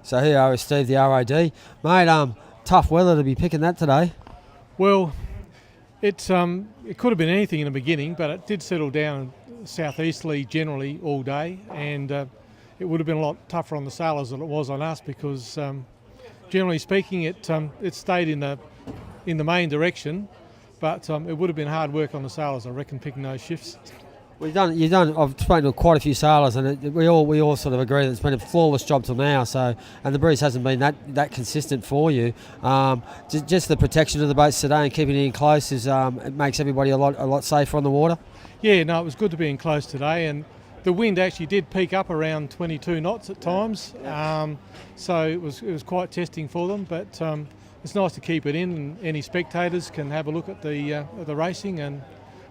So here I is, Steve, the RAD. Mate, tough weather to be picking that today. Well, it could have been anything in the beginning, but it did settle down southeasterly generally all day, and it would have been a lot tougher on the sailors than it was on us because, generally speaking, it stayed in the main direction, but it would have been hard work on the sailors, I reckon, picking those shifts. I've spoken to quite a few sailors, and we all sort of agree that it's been a flawless job till now. So, and the breeze hasn't been that consistent for you. Just the protection of the boats today and keeping it in close it makes everybody a lot safer on the water. Yeah, no, it was good to be in close today, and the wind actually did peak up around 22 knots at times. So it was quite testing for them, but it's nice to keep it in, and any spectators can have a look at the racing, and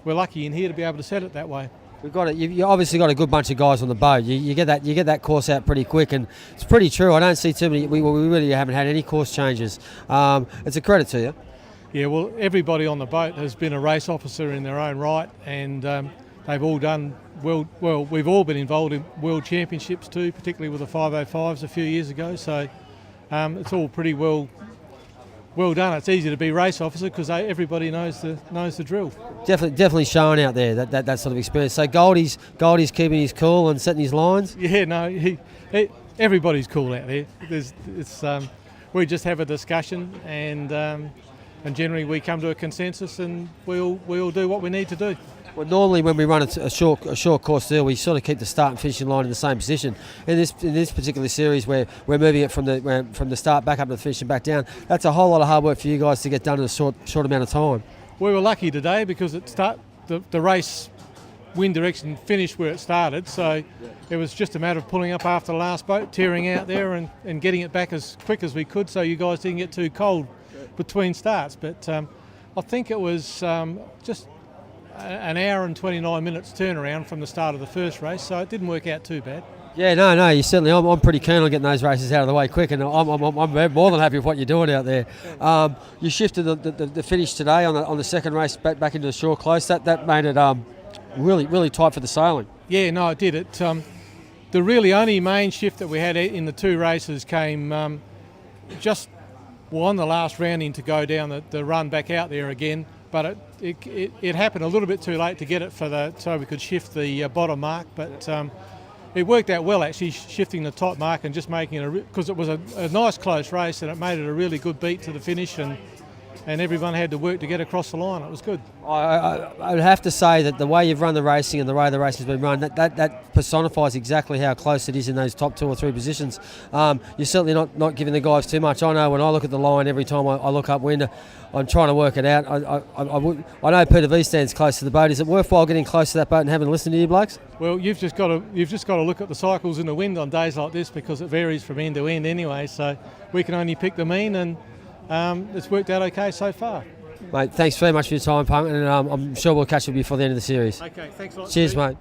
we're lucky in here to be able to set it that way. We've got it. You obviously got a good bunch of guys on the boat. You get that course out pretty quick, and it's pretty true. I don't see too many. We really haven't had any course changes. It's a credit to you. Yeah, well, everybody on the boat has been a race officer in their own right, and they've all done well. Well, we've all been involved in world championships too, particularly with the 505s a few years ago. So it's all pretty well done. It's easy to be race officer because everybody knows the drill. Definitely showing out there that sort of experience. So Goldie's keeping his cool and setting his lines. Yeah, no, everybody's cool out there. We just have a discussion, and generally we come to a consensus, and we all do what we need to do. Well, normally when we run a short course deal, we sort of keep the start and finishing line in the same position. In this particular series, where we're moving it from the start back up to the finish and back down, that's a whole lot of hard work for you guys to get done in a short amount of time. We were lucky today because the race wind direction finished where it started, so it was just a matter of pulling up after the last boat, tearing out there, and getting it back as quick as we could, so you guys didn't get too cold between starts. But I think it was just an hour and 29 minutes turnaround from the start of the first race, so it didn't work out too bad. Yeah, no, you certainly. I'm pretty keen on getting those races out of the way quick, and I'm more than happy with what you're doing out there. You shifted the finish today on the second race back into the shore close. That made it really tight for the sailing. Yeah, no, it did. The really only main shift that we had in the two races came just on the last rounding to go down the run back out there again. But it happened a little bit too late to get it so we could shift the bottom mark. But it worked out well actually, shifting the top mark and just making it because it was a nice close race, and it made it a really good beat to the finish, and everyone had to work to get across the line. It was good. I would have to say that the way you've run the racing and the way the race has been run, that personifies exactly how close it is in those top 2 or 3 positions. You're certainly not giving the guys too much. I know when I look at the line every time I look upwind, I'm trying to work it out. I know Peter V stands close to the boat. Is it worthwhile getting close to that boat and having a listen to you blokes? Well, you've just got to look at the cycles in the wind on days like this, because it varies from end to end anyway. So we can only pick the mean, and it's worked out okay so far. Mate, thanks very much for your time, Punk, and I'm sure we'll catch up before the end of the series. Okay, thanks a lot. Cheers, mate.